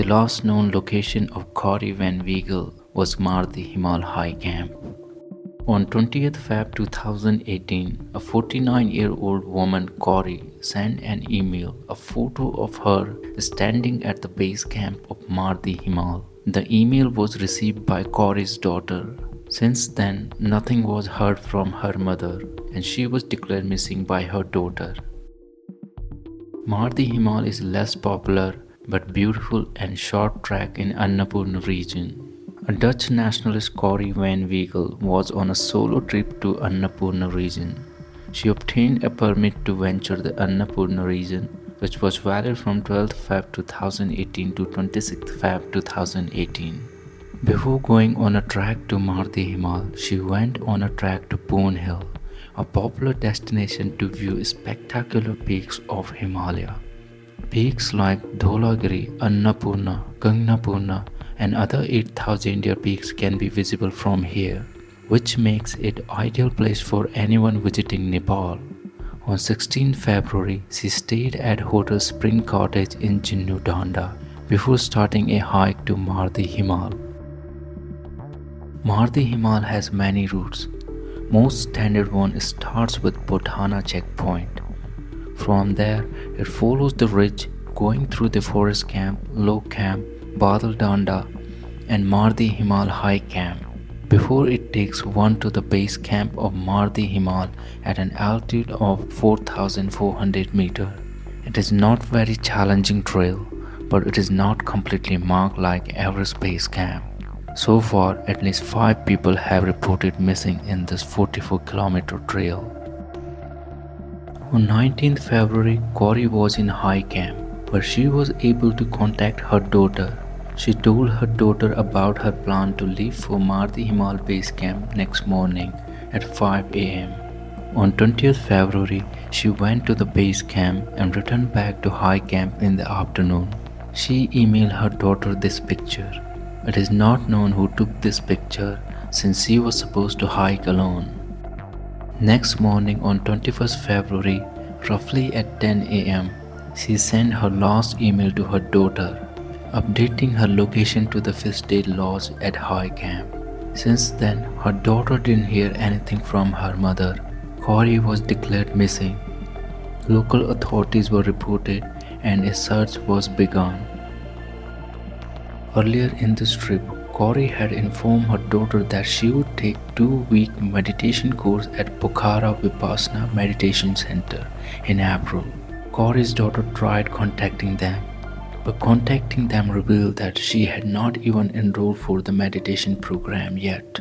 The last known location of Corrie van Weigel was Mardi Himal High Camp. On 20th Feb 2018, a 49-year-old woman, Corrie, sent an email, a photo of her standing at the base camp of Mardi Himal. The email was received by Corrie's daughter. Since then, nothing was heard from her mother, and she was declared missing by her daughter. Mardi Himal is less popular but beautiful and short trek in Annapurna region. A Dutch nationalist, Corrie van Weigel, was on a solo trip to Annapurna region. She obtained a permit to venture the Annapurna region, which was valid from 12th Feb 2018 to 26th Feb 2018. Before going on a trek to Mardi Himal, she went on a trek to Pone Hill, a popular destination to view spectacular peaks of Himalaya. Peaks like Dholagiri, Annapurna, Gangnapurna, and other 8,000 peaks can be visible from here, which makes it ideal place for anyone visiting Nepal. On 16 February, she stayed at Hotel Spring Cottage in Jinnu Danda before starting a hike to Mardi Himal. Mardi Himal has many routes. Most standard one starts with Bodhana checkpoint. From there, it follows the ridge going through the forest camp, low camp, Badal Danda, and Mardi Himal High Camp before it takes one to the base camp of Mardi Himal at an altitude of 4,400 meters. It is not very challenging trail, but it is not completely marked like Everest base camp. So far, at least 5 people have reported missing in this 44-kilometer trail. On 19th February, Corrie was in High Camp, where she was able to contact her daughter. She told her daughter about her plan to leave for Mardi Himal base camp next morning at 5 am. On 20th February, she went to the base camp and returned back to High Camp in the afternoon. She emailed her daughter this picture. It is not known who took this picture since she was supposed to hike alone. Next morning on 21st February, roughly at 10 am, she sent her last email to her daughter, updating her location to the Fish Day Lodge at High Camp. Since then, her daughter didn't hear anything from her mother. Corrie was declared missing. Local authorities were reported and a search was begun. Earlier in this trip, Corrie had informed her daughter that she would take 2-week meditation course at Pokhara Vipassana Meditation Center in April. Corrie's daughter tried contacting them, but contacting them revealed that she had not even enrolled for the meditation program yet.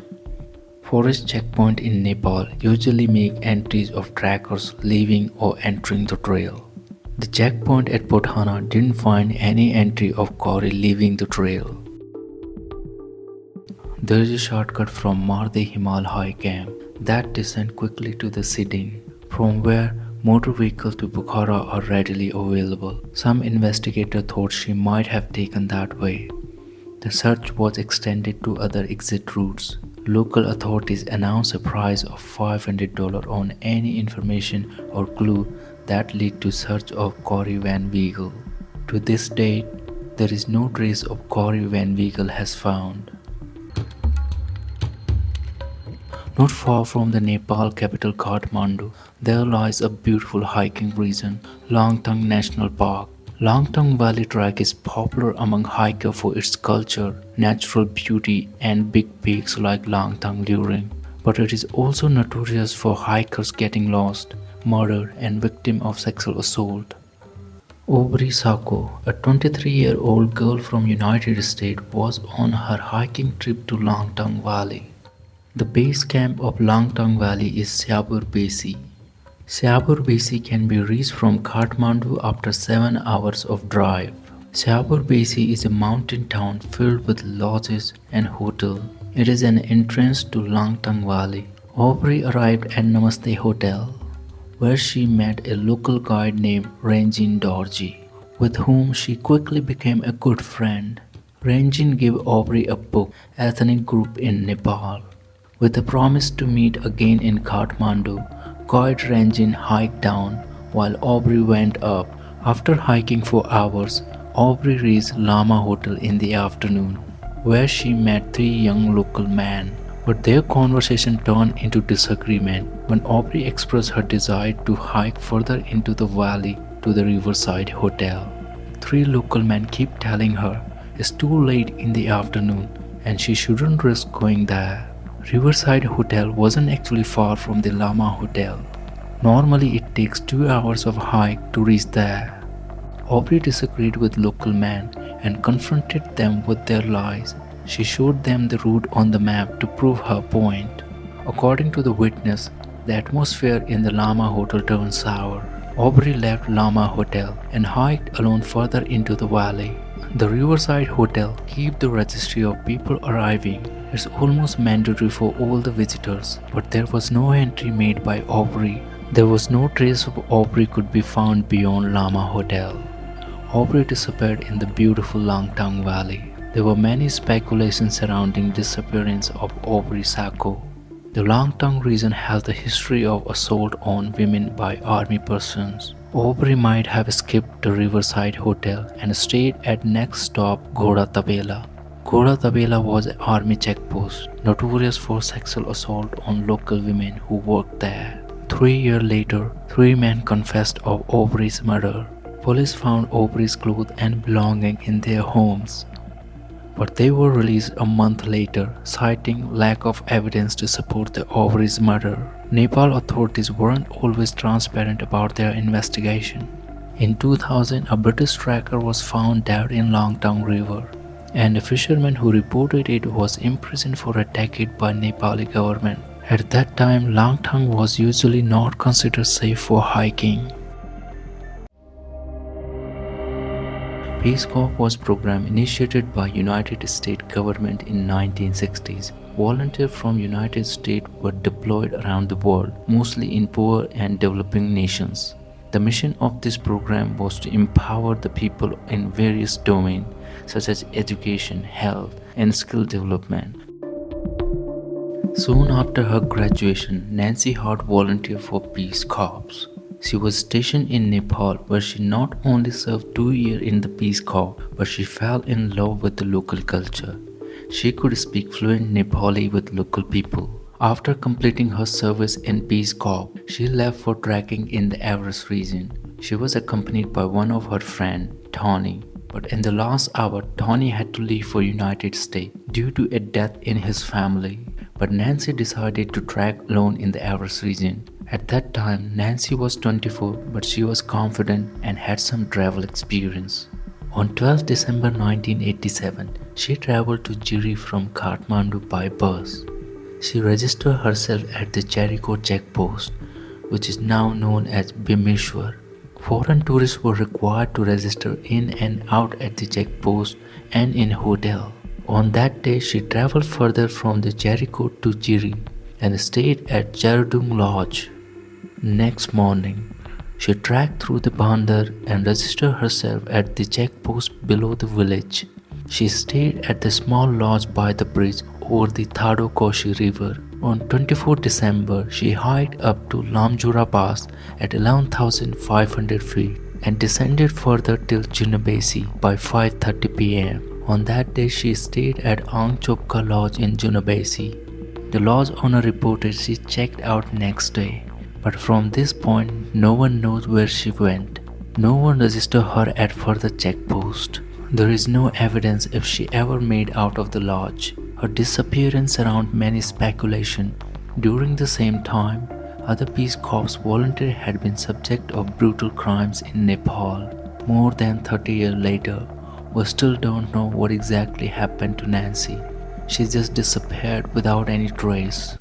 Forest checkpoint in Nepal usually make entries of trackers leaving or entering the trail. The checkpoint at Bodhana didn't find any entry of Corrie leaving the trail. There is a shortcut from Mardi Himal High Camp that descends quickly to the Siding, from where motor vehicles to Pokhara are readily available. Some investigators thought she might have taken that way. The search was extended to other exit routes. Local authorities announced a prize of $500 on any information or clue that lead to search of Corrie van Weigel. To this date, there is no trace of Corrie van Weigel has found. Not far from the Nepal capital Kathmandu, there lies a beautiful hiking region, Langtang National Park. Langtang Valley Track is popular among hikers for its culture, natural beauty and big peaks like Langtang luring. But it is also notorious for hikers getting lost, murdered and victim of sexual assault. Aubery Sacco, a 23-year-old girl from United States, was on her hiking trip to Langtang Valley. The base camp of Langtang Valley is Syabur Basi. Syabur Basi can be reached from Kathmandu after 7 hours of drive. Syabur Basi is a mountain town filled with lodges and hotels. It is an entrance to Langtang Valley. Aubery arrived at Namaste Hotel, where she met a local guide named Ranjin Dorji, with whom she quickly became a good friend. Ranjin gave Aubery a book, Ethnic Group in Nepal. With a promise to meet again in Kathmandu, guide Ranjin hiked down while Aubery went up. After hiking for hours, Aubery reached Lama Hotel in the afternoon, where she met three young local men. But their conversation turned into disagreement when Aubery expressed her desire to hike further into the valley to the Riverside Hotel. Three local men keep telling her it's too late in the afternoon and she shouldn't risk going there. Riverside Hotel wasn't actually far from the Lama Hotel. Normally it takes 2 hours of hike to reach there. Aubery disagreed with local men and confronted them with their lies. She showed them the route on the map to prove her point. According to the witness, the atmosphere in the Lama Hotel turned sour. Aubery left Lama Hotel and hiked alone further into the valley. The Riverside Hotel keeps the registry of people arriving. It's almost mandatory for all the visitors, but there was no entry made by Aubery. There was no trace of Aubery could be found beyond Lama Hotel. Aubery disappeared in the beautiful Langtang Valley. There were many speculations surrounding disappearance of Aubery Sacco. The Langtang region has the history of assault on women by army persons. Aubery might have escaped the Riverside Hotel and stayed at next stop Ghoda Tabela. Ghoda Tabela was an army checkpost, notorious for sexual assault on local women who worked there. 3 years later, 3 men confessed of Aubery's murder. Police found Aubery's clothes and belongings in their homes, but they were released a month later, citing lack of evidence to support the Aubery's murder. Nepal authorities weren't always transparent about their investigation. In 2000, a British tracker was found dead in Langtang River, and a fisherman who reported it was imprisoned for a decade by Nepali government. At that time, Langtang was usually not considered safe for hiking. Peace Corps was a program initiated by United States government in 1960s. Volunteers from United States were deployed around the world, mostly in poor and developing nations. The mission of this program was to empower the people in various domains such as education, health, and skill development. Soon after her graduation, Nancy Hart volunteered for Peace Corps. She was stationed in Nepal, where she not only served 2 years in the Peace Corps, but she fell in love with the local culture. She could speak fluent Nepali with local people. After completing her service in Peace Corps, she left for trekking in the Everest region. She was accompanied by one of her friends, Tony. But in the last hour, Tony had to leave for United States due to a death in his family. But Nancy decided to trek alone in the Everest region. At that time, Nancy was 24, but she was confident and had some travel experience. On 12 December 1987, she traveled to Jiri from Kathmandu by bus. She registered herself at the Jericho checkpost, which is now known as Bhimeshwar. Foreign tourists were required to register in and out at the checkpost and in hotel. On that day, she traveled further from the Jericho to Jiri and stayed at Jardung Lodge. Next morning, she trekked through the Bandar and registered herself at the checkpost below the village. She stayed at the small lodge by the bridge over the Thado Koshi River. On 24 December, she hiked up to Lamjura Pass at 11,500 feet and descended further till Junabesi by 5:30 p.m. On that day, she stayed at Angchopka Lodge in Junabesi. The lodge owner reported she checked out next day, but from this point, no one knows where she went. No one registered her at further checkpost. There is no evidence if she ever made out of the lodge. Her disappearance surrounds many speculation. During the same time, other Peace Corps volunteers had been subject of brutal crimes in Nepal. More than 30 years later, we still don't know what exactly happened to Nancy. She just disappeared without any trace.